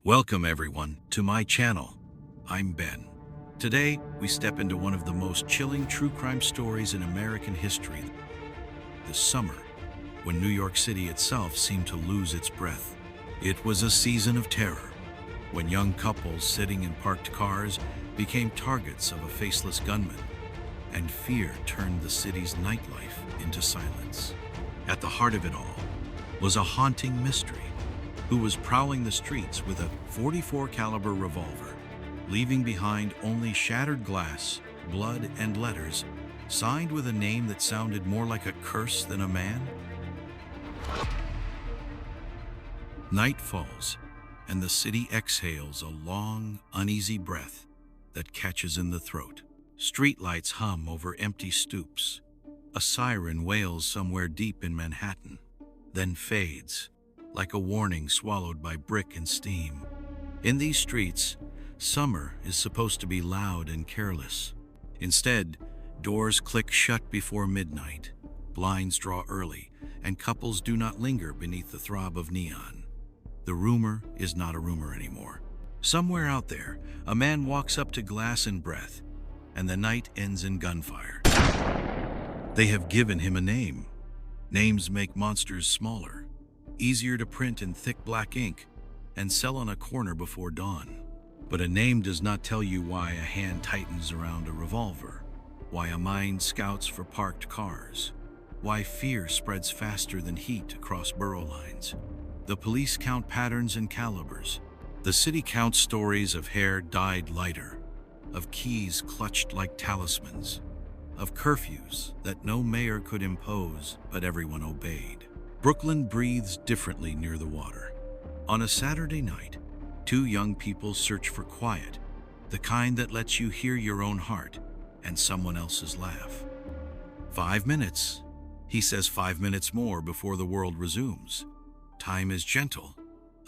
Welcome everyone to my channel. I'm Ben. Today, we step into one of the most chilling true crime stories in American history. This summer, when New York City itself seemed to lose its breath. It was a season of terror, when young couples sitting in parked cars became targets of a faceless gunman, and fear turned the city's nightlife into silence. At the heart of it all was a haunting mystery. Who was prowling the streets with a .44 caliber revolver, leaving behind only shattered glass, blood, and letters, signed with a name that sounded more like a curse than a man? Night falls, and the city exhales a long, uneasy breath that catches in the throat. Streetlights hum over empty stoops. A siren wails somewhere deep in Manhattan, then fades, like a warning swallowed by brick and steam. In these streets, summer is supposed to be loud and careless. Instead, doors click shut before midnight, blinds draw early, and couples do not linger beneath the throb of neon. The rumor is not a rumor anymore. Somewhere out there, a man walks up to glass and breath, and the night ends in gunfire. They have given him a name. Names make monsters smaller, easier to print in thick black ink, and sell on a corner before dawn. But a name does not tell you why a hand tightens around a revolver, why a mind scouts for parked cars, why fear spreads faster than heat across borough lines. The police count patterns and calibers. The city counts stories of hair dyed lighter, of keys clutched like talismans, of curfews that no mayor could impose but everyone obeyed. Brooklyn breathes differently near the water. On a Saturday night, two young people search for quiet, the kind that lets you hear your own heart and someone else's laugh. 5 minutes. He says 5 minutes more before the world resumes. Time is gentle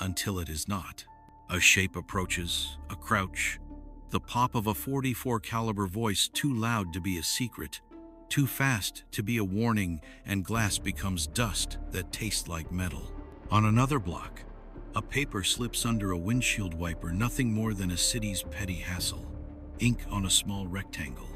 until it is not. A shape approaches, a crouch, the pop of a .44 caliber voice too loud to be a secret, too fast to be a warning, and glass becomes dust that tastes like metal. On another block, a paper slips under a windshield wiper, nothing more than a city's petty hassle. Ink on a small rectangle,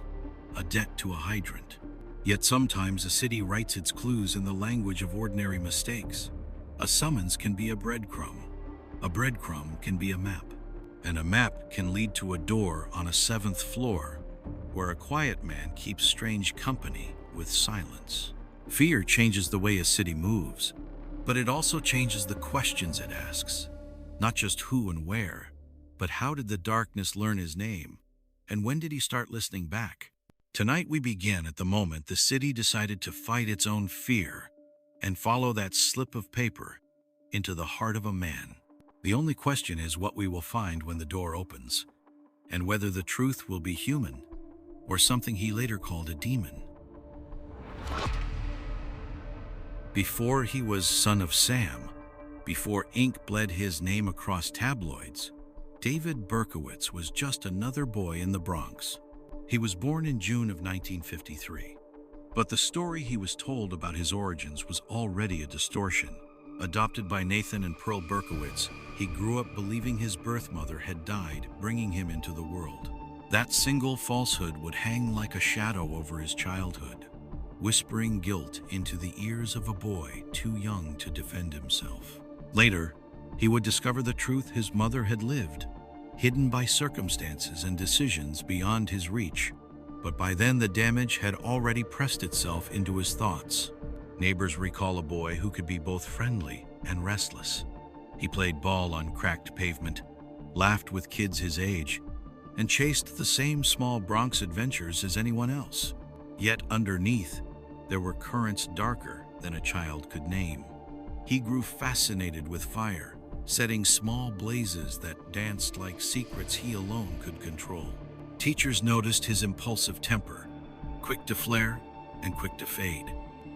a debt to a hydrant. Yet sometimes a city writes its clues in the language of ordinary mistakes. A summons can be a breadcrumb can be a map, and a map can lead to a door on a 7th floor where a quiet man keeps strange company with silence. Fear changes the way a city moves, but it also changes the questions it asks. Not just who and where, but how did the darkness learn his name? And when did he start listening back? Tonight we begin at the moment the city decided to fight its own fear and follow that slip of paper into the heart of a man. The only question is what we will find when the door opens, and whether the truth will be human or something he later called a demon. Before he was Son of Sam, before ink bled his name across tabloids, David Berkowitz was just another boy in the Bronx. He was born in June of 1953. But the story he was told about his origins was already a distortion. Adopted by Nathan and Pearl Berkowitz, he grew up believing his birth mother had died, bringing him into the world. That single falsehood would hang like a shadow over his childhood, whispering guilt into the ears of a boy too young to defend himself. Later, he would discover the truth: his mother had lived, hidden by circumstances and decisions beyond his reach. But by then the damage had already pressed itself into his thoughts. Neighbors recall a boy who could be both friendly and restless. He played ball on cracked pavement, laughed with kids his age, and chased the same small Bronx adventures as anyone else. Yet underneath, there were currents darker than a child could name. He grew fascinated with fire, setting small blazes that danced like secrets he alone could control. Teachers noticed his impulsive temper, quick to flare and quick to fade.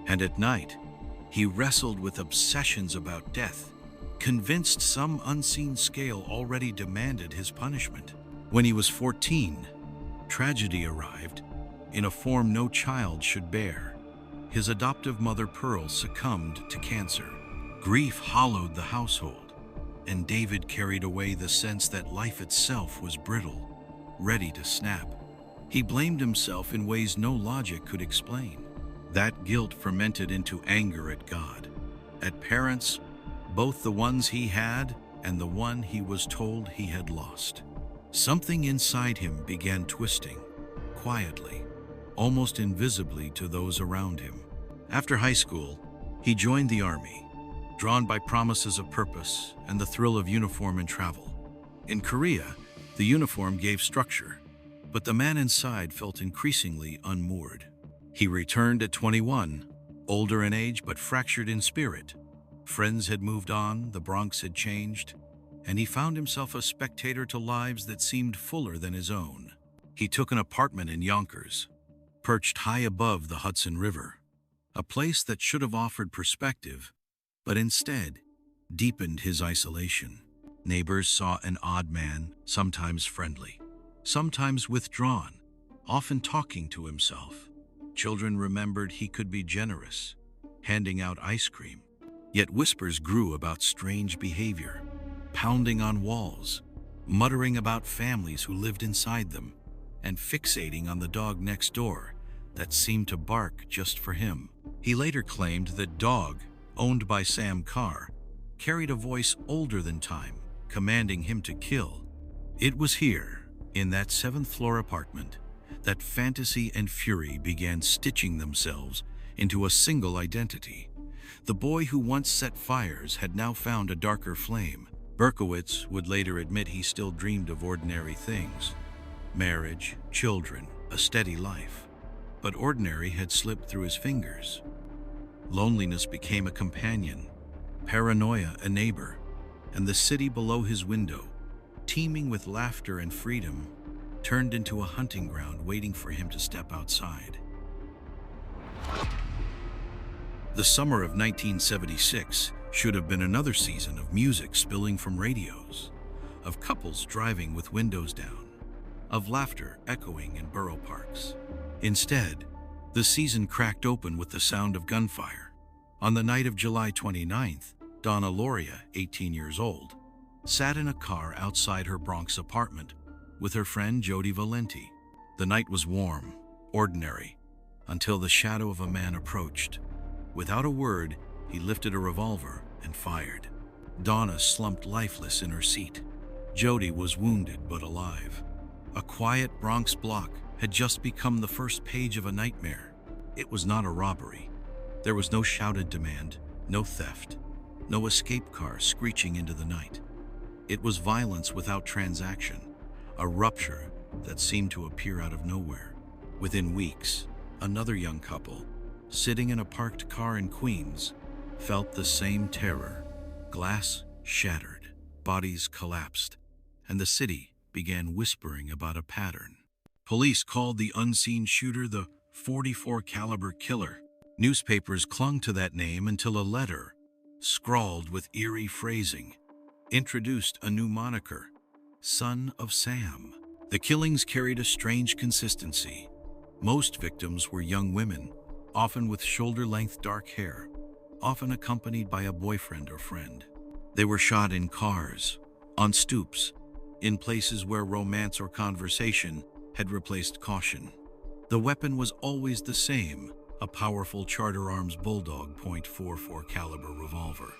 And at night, he wrestled with obsessions about death, convinced some unseen scale already demanded his punishment. When he was 14, tragedy arrived in a form no child should bear. His adoptive mother Pearl succumbed to cancer. Grief hollowed the household. and David carried away the sense that life itself was brittle, ready to snap. He blamed himself in ways no logic could explain. That guilt fermented into anger at God, at parents, both the ones he had and the one he was told he had lost. Something inside him began twisting, quietly, almost invisibly to those around him. After high school, he joined the army, drawn by promises of purpose and the thrill of uniform and travel. In Korea, the uniform gave structure, but the man inside felt increasingly unmoored. He returned at 21, older in age but fractured in spirit. Friends had moved on, the Bronx had changed, and he found himself a spectator to lives that seemed fuller than his own. He took an apartment in Yonkers, perched high above the Hudson River, a place that should have offered perspective, but instead deepened his isolation. Neighbors saw an odd man, sometimes friendly, sometimes withdrawn, often talking to himself. Children remembered he could be generous, handing out ice cream. Yet whispers grew about strange behavior, pounding on walls, muttering about families who lived inside them, and fixating on the dog next door that seemed to bark just for him. He later claimed that dog, owned by Sam Carr, carried a voice older than time, commanding him to kill. It was here, in that 7th-floor apartment, that fantasy and fury began stitching themselves into a single identity. The boy who once set fires had now found a darker flame. Berkowitz would later admit he still dreamed of ordinary things: marriage, children, a steady life. But ordinary had slipped through his fingers. Loneliness became a companion, paranoia a neighbor, and the city below his window, teeming with laughter and freedom, turned into a hunting ground waiting for him to step outside. The summer of 1976 should have been another season of music spilling from radios, of couples driving with windows down, of laughter echoing in borough parks. Instead, the season cracked open with the sound of gunfire. On the night of July 29th, Donna Loria, 18 years old, sat in a car outside her Bronx apartment with her friend Jody Valenti. The night was warm, ordinary, until the shadow of a man approached. Without a word, he lifted a revolver and fired. Donna slumped lifeless in her seat. Jody was wounded but alive. A quiet Bronx block had just become the first page of a nightmare. It was not a robbery. There was no shouted demand, no theft, no escape car screeching into the night. It was violence without transaction, a rupture that seemed to appear out of nowhere. Within weeks, another young couple, sitting in a parked car in Queens, felt the same terror. Glass shattered, bodies collapsed, and the city began whispering about a pattern. Police called the unseen shooter the .44 caliber killer. Newspapers clung to that name until a letter, scrawled with eerie phrasing, introduced a new moniker: Son of Sam. The killings carried a strange consistency. Most victims were young women, often with shoulder-length dark hair, often accompanied by a boyfriend or friend. They were shot in cars, on stoops, in places where romance or conversation had replaced caution. The weapon was always the same, a powerful Charter Arms Bulldog .44 caliber revolver.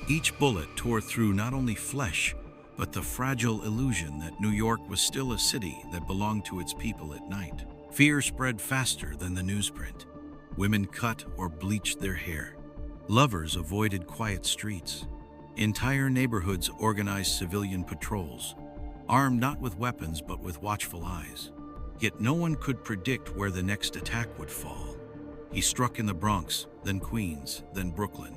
Each bullet tore through not only flesh, but the fragile illusion that New York was still a city that belonged to its people at night. Fear spread faster than the newsprint. Women cut or bleached their hair. Lovers avoided quiet streets. Entire neighborhoods organized civilian patrols, armed not with weapons but with watchful eyes. Yet no one could predict where the next attack would fall. He struck in the Bronx, then Queens, then Brooklyn.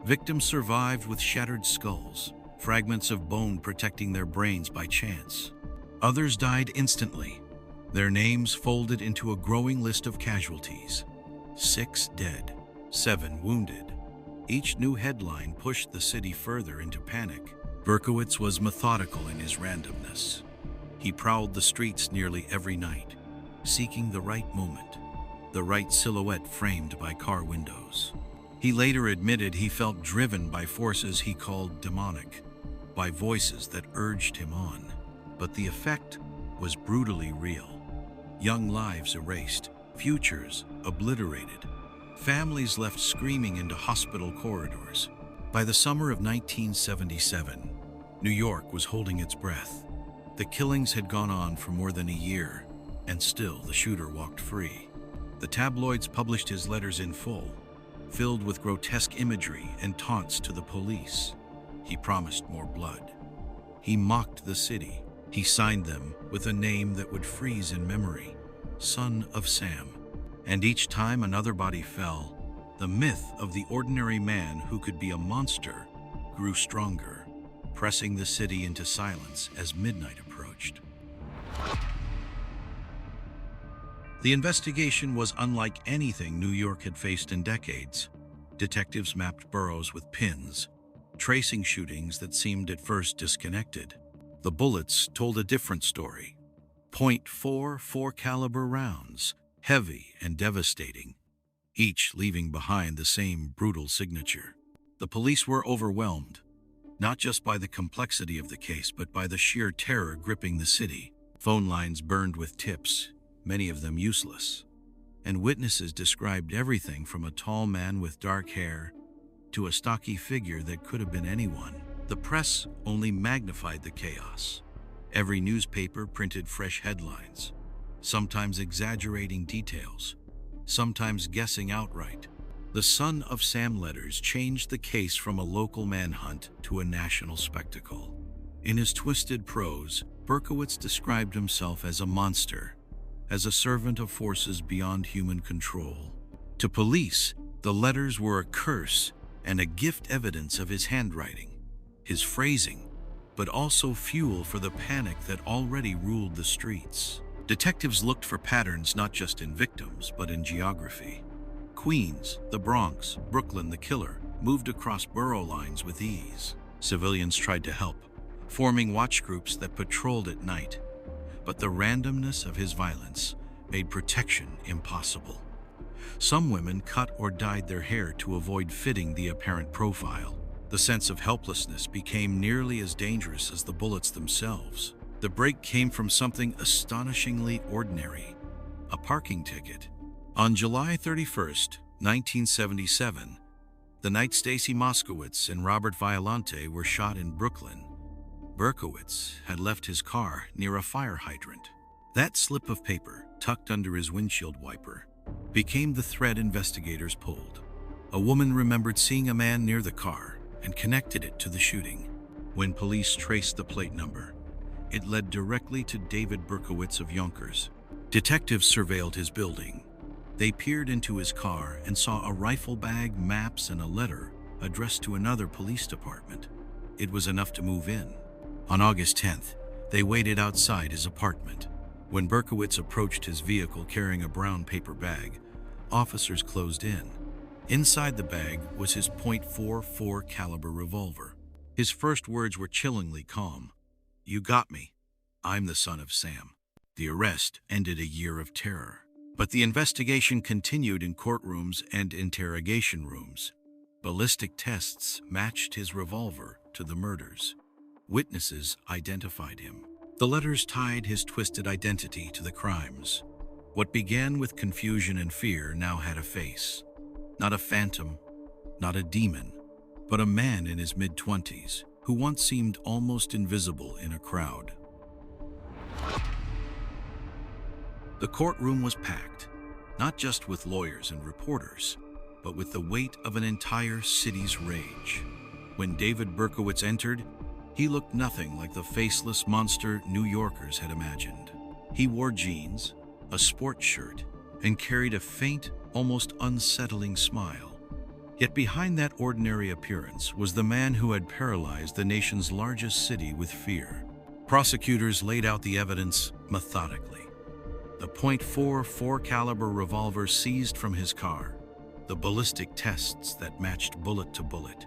Victims survived with shattered skulls, fragments of bone protecting their brains by chance. Others died instantly, their names folded into a growing list of casualties. 6 dead, 7 wounded. Each new headline pushed the city further into panic. Berkowitz was methodical in his randomness. He prowled the streets nearly every night, seeking the right moment, the right silhouette framed by car windows. He later admitted he felt driven by forces he called demonic, by voices that urged him on. But the effect was brutally real. Young lives erased, futures obliterated, families left screaming into hospital corridors. By the summer of 1977, New York was holding its breath. The killings had gone on for more than a year, and still the shooter walked free. The tabloids published his letters in full, filled with grotesque imagery and taunts to the police. He promised more blood. He mocked the city. He signed them with a name that would freeze in memory, Son of Sam. And each time another body fell, the myth of the ordinary man who could be a monster grew stronger, pressing the city into silence as midnight approached. The investigation was unlike anything New York had faced in decades. Detectives mapped boroughs with pins, tracing shootings that seemed at first disconnected. The bullets told a different story. .44 caliber rounds, heavy and devastating, each leaving behind the same brutal signature. The police were overwhelmed, not just by the complexity of the case, but by the sheer terror gripping the city. Phone lines burned with tips, many of them useless, and witnesses described everything from a tall man with dark hair to a stocky figure that could have been anyone. The press only magnified the chaos. Every newspaper printed fresh headlines, sometimes exaggerating details, sometimes guessing outright. The Son of Sam letters changed the case from a local manhunt to a national spectacle. In his twisted prose, Berkowitz described himself as a monster, as a servant of forces beyond human control. To police, the letters were a curse and a gift evidence of his handwriting, his phrasing, but also fuel for the panic that already ruled the streets. Detectives looked for patterns not just in victims, but in geography. Queens, the Bronx, Brooklyn, the killer moved across borough lines with ease. Civilians tried to help, forming watch groups that patrolled at night. But the randomness of his violence made protection impossible. Some women cut or dyed their hair to avoid fitting the apparent profile. The sense of helplessness became nearly as dangerous as the bullets themselves. The break came from something astonishingly ordinary: a parking ticket. On July 31st, 1977, the night Stacy Moskowitz and Robert Violante were shot in Brooklyn, Berkowitz had left his car near a fire hydrant. That slip of paper, tucked under his windshield wiper, became the thread investigators pulled. A woman remembered seeing a man near the car and connected it to the shooting. When police traced the plate number, it led directly to David Berkowitz of Yonkers. Detectives surveilled his building. They peered into his car and saw a rifle bag, maps, and a letter addressed to another police department. It was enough to move in. On August 10th, they waited outside his apartment. When Berkowitz approached his vehicle carrying a brown paper bag, officers closed in. Inside the bag was his .44 caliber revolver. His first words were chillingly calm. "You got me. I'm the Son of Sam." The arrest ended a year of terror. But the investigation continued in courtrooms and interrogation rooms. Ballistic tests matched his revolver to the murders. Witnesses identified him. The letters tied his twisted identity to the crimes. What began with confusion and fear now had a face. Not a phantom, not a demon, but a man in his mid-20s who once seemed almost invisible in a crowd. The courtroom was packed, not just with lawyers and reporters, but with the weight of an entire city's rage. When David Berkowitz entered, he looked nothing like the faceless monster New Yorkers had imagined. He wore jeans, a sports shirt, and carried a faint, almost unsettling smile. Yet behind that ordinary appearance was the man who had paralyzed the nation's largest city with fear. Prosecutors laid out the evidence methodically. The .44 caliber revolver seized from his car, the ballistic tests that matched bullet to bullet,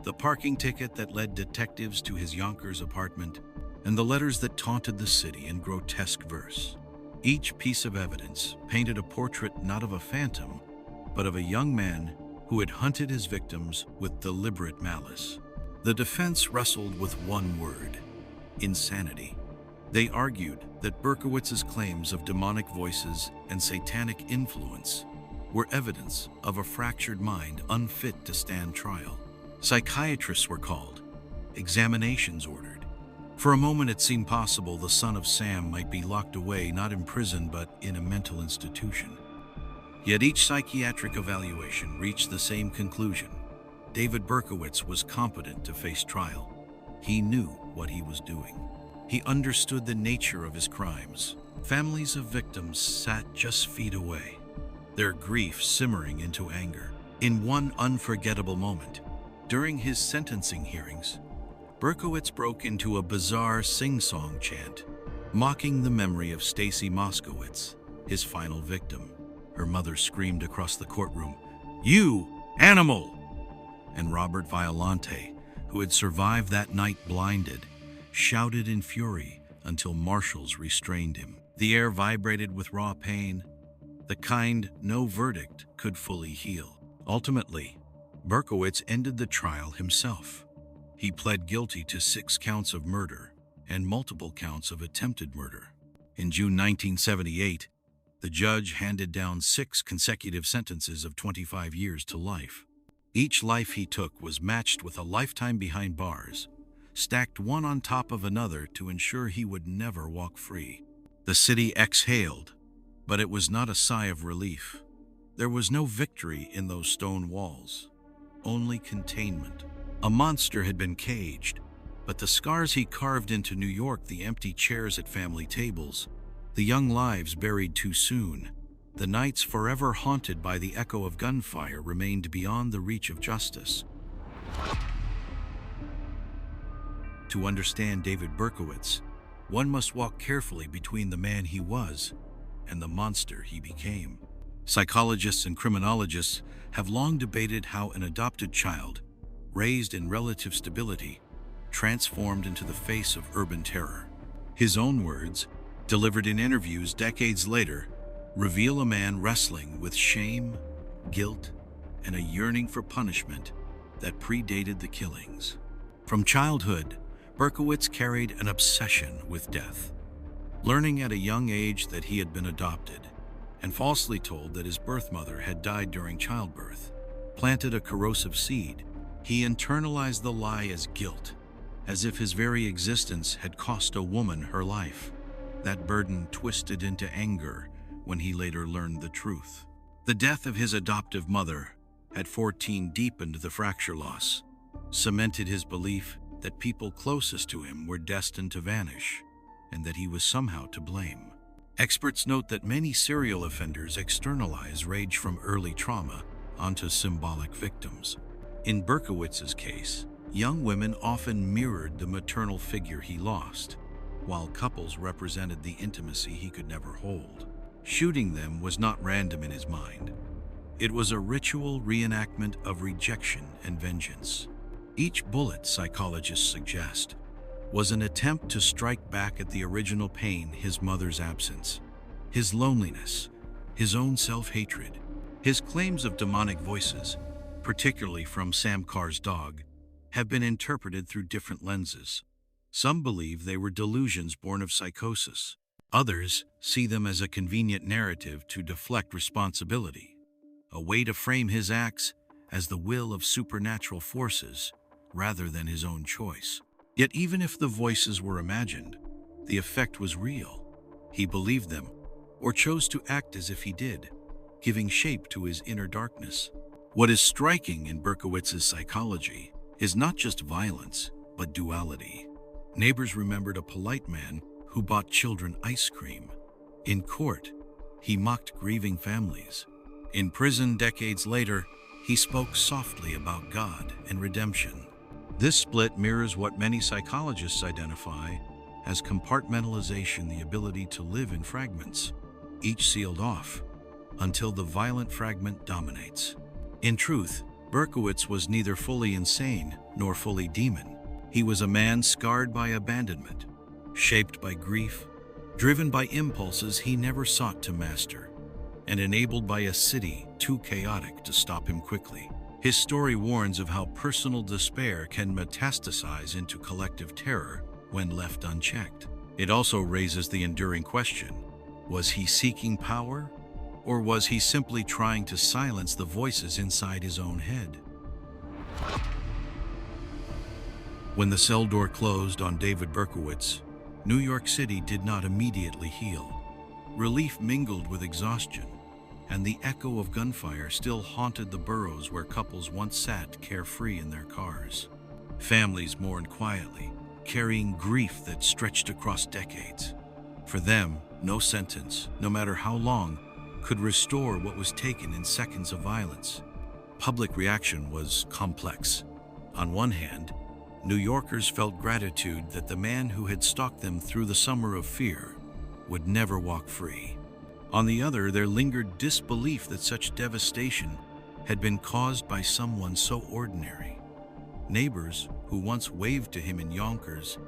the parking ticket that led detectives to his Yonkers apartment, and the letters that taunted the city in grotesque verse. Each piece of evidence painted a portrait not of a phantom, but of a young man who had hunted his victims with deliberate malice. The defense wrestled with one word: insanity. They argued that Berkowitz's claims of demonic voices and satanic influence were evidence of a fractured mind unfit to stand trial. Psychiatrists were called, examinations ordered. For a moment it seemed possible the son of Sam might be locked away, not in prison, but in a mental institution. Yet each psychiatric evaluation reached the same conclusion: David Berkowitz was competent to face trial. He knew what he was doing. He understood the nature of his crimes. Families of victims sat just feet away, their grief simmering into anger. In one unforgettable moment, during his sentencing hearings, Berkowitz broke into a bizarre sing-song chant, mocking the memory of Stacy Moskowitz, his final victim. Her mother screamed across the courtroom, "You animal!" And Robert Violante, who had survived that night blinded, shouted in fury until marshals restrained him. The air vibrated with raw pain, the kind no verdict could fully heal. Ultimately, Berkowitz ended the trial himself. He pled guilty to 6 counts of murder and multiple counts of attempted murder. In June 1978, the judge handed down 6 consecutive sentences of 25 years to life. Each life he took was matched with a lifetime behind bars, stacked one on top of another to ensure he would never walk free. The city exhaled, but it was not a sigh of relief. There was no victory in those stone walls, only containment. A monster had been caged, but the scars he carved into New York, the empty chairs at family tables, the young lives buried too soon, the nights forever haunted by the echo of gunfire remained beyond the reach of justice. To understand David Berkowitz, one must walk carefully between the man he was and the monster he became. Psychologists and criminologists have long debated how an adopted child, raised in relative stability, transformed into the face of urban terror. His own words, delivered in interviews decades later, reveal a man wrestling with shame, guilt, and a yearning for punishment that predated the killings. From childhood, Berkowitz carried an obsession with death. Learning at a young age that he had been adopted, and falsely told that his birth mother had died during childbirth, planted a corrosive seed. He internalized the lie as guilt, as if his very existence had cost a woman her life. That burden twisted into anger when he later learned the truth. The death of his adoptive mother at 14 deepened the fracture loss, cemented his belief that people closest to him were destined to vanish, and that he was somehow to blame. Experts note that many serial offenders externalize rage from early trauma onto symbolic victims. In Berkowitz's case, young women often mirrored the maternal figure he lost, while couples represented the intimacy he could never hold. Shooting them was not random in his mind. It was a ritual reenactment of rejection and vengeance. Each bullet, psychologists suggest, was an attempt to strike back at the original pain: his mother's absence, his loneliness, his own self-hatred. His claims of demonic voices, particularly from Sam Carr's dog, have been interpreted through different lenses. Some believe they were delusions born of psychosis. Others see them as a convenient narrative to deflect responsibility, a way to frame his acts as the will of supernatural forces rather than his own choice. Yet even if the voices were imagined, the effect was real. He believed them, or chose to act as if he did, giving shape to his inner darkness. What is striking in Berkowitz's psychology is not just violence, but duality. Neighbors remembered a polite man who bought children ice cream. In court, he mocked grieving families. In prison decades later, he spoke softly about God and redemption. This split mirrors what many psychologists identify as compartmentalization, the ability to live in fragments, each sealed off, until the violent fragment dominates. In truth, Berkowitz was neither fully insane nor fully demon. He was a man scarred by abandonment, shaped by grief, driven by impulses he never sought to master, and enabled by a city too chaotic to stop him quickly. His story warns of how personal despair can metastasize into collective terror when left unchecked. It also raises the enduring question: was he seeking power, or was he simply trying to silence the voices inside his own head? When the cell door closed on David Berkowitz, New York City did not immediately heal. Relief mingled with exhaustion, and the echo of gunfire still haunted the boroughs where couples once sat carefree in their cars. Families mourned quietly, carrying grief that stretched across decades. For them, no sentence, no matter how long, could restore what was taken in seconds of violence. Public reaction was complex. On one hand, New Yorkers felt gratitude that the man who had stalked them through the summer of fear would never walk free. On the other, there lingered disbelief that such devastation had been caused by someone so ordinary. Neighbors who once waved to him in Yonkers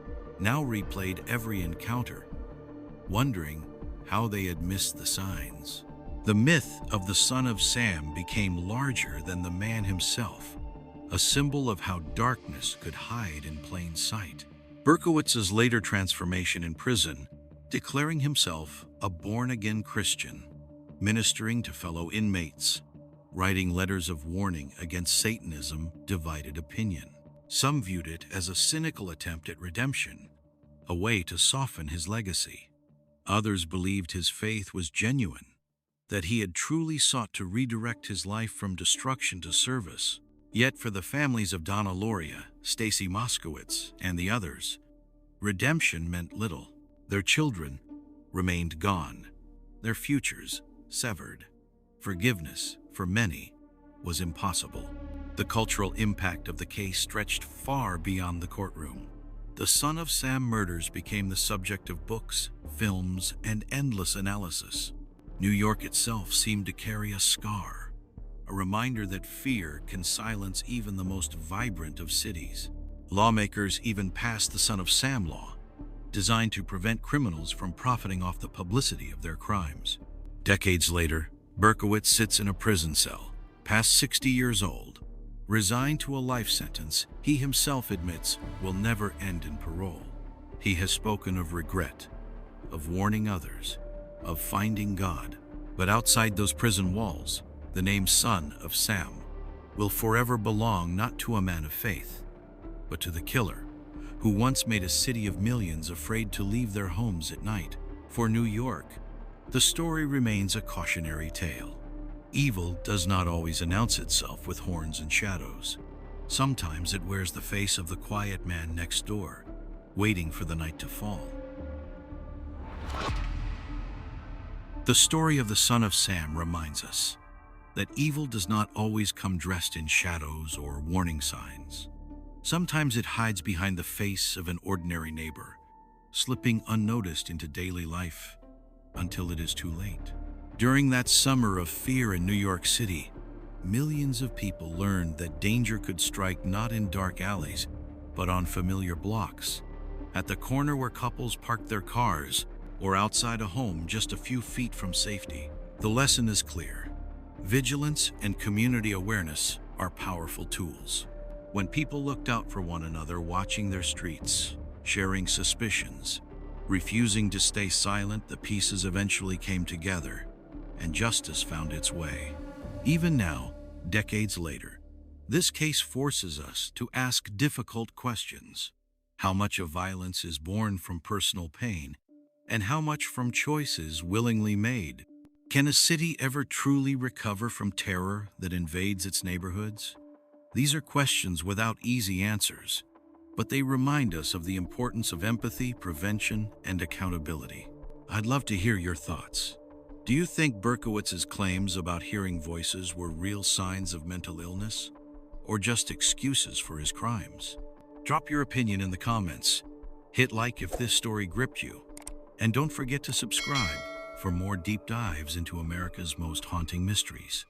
now replayed every encounter, wondering how they had missed the signs. The myth of the Son of Sam became larger than the man himself, a symbol of how darkness could hide in plain sight. Berkowitz's later transformation in prison, declaring himself a born-again Christian, ministering to fellow inmates, writing letters of warning against Satanism, divided opinion. Some viewed it as a cynical attempt at redemption, a way to soften his legacy. Others believed his faith was genuine, that he had truly sought to redirect his life from destruction to service. Yet for the families of Donna Loria, Stacy Moskowitz, and the others, redemption meant little. Their children remained gone, their futures severed. Forgiveness, for many, was impossible. The cultural impact of the case stretched far beyond the courtroom. The Son of Sam murders became the subject of books, films, and endless analysis. New York itself seemed to carry a scar, a reminder that fear can silence even the most vibrant of cities. Lawmakers even passed the Son of Sam law, designed to prevent criminals from profiting off the publicity of their crimes. Decades later, Berkowitz sits in a prison cell, past 60 years old, resigned to a life sentence he himself admits will never end in parole. He has spoken of regret, of warning others, of finding God. But outside those prison walls, the name Son of Sam will forever belong not to a man of faith, but to the killer who once made a city of millions afraid to leave their homes at night. For New York, the story remains a cautionary tale. Evil does not always announce itself with horns and shadows. Sometimes it wears the face of the quiet man next door, waiting for the night to fall. The story of the Son of Sam reminds us that evil does not always come dressed in shadows or warning signs. Sometimes it hides behind the face of an ordinary neighbor, slipping unnoticed into daily life until it is too late. During that summer of fear in New York City, millions of people learned that danger could strike not in dark alleys, but on familiar blocks, at the corner where couples parked their cars, or outside a home just a few feet from safety. The lesson is clear. Vigilance and community awareness are powerful tools. When people looked out for one another, watching their streets, sharing suspicions, refusing to stay silent, the pieces eventually came together, and justice found its way. Even now, decades later, this case forces us to ask difficult questions. How much of violence is born from personal pain, and how much from choices willingly made? Can a city ever truly recover from terror that invades its neighborhoods? These are questions without easy answers, but they remind us of the importance of empathy, prevention, and accountability. I'd love to hear your thoughts. Do you think Berkowitz's claims about hearing voices were real signs of mental illness, or just excuses for his crimes? Drop your opinion in the comments. Hit like if this story gripped you. And don't forget to subscribe for more deep dives into America's most haunting mysteries.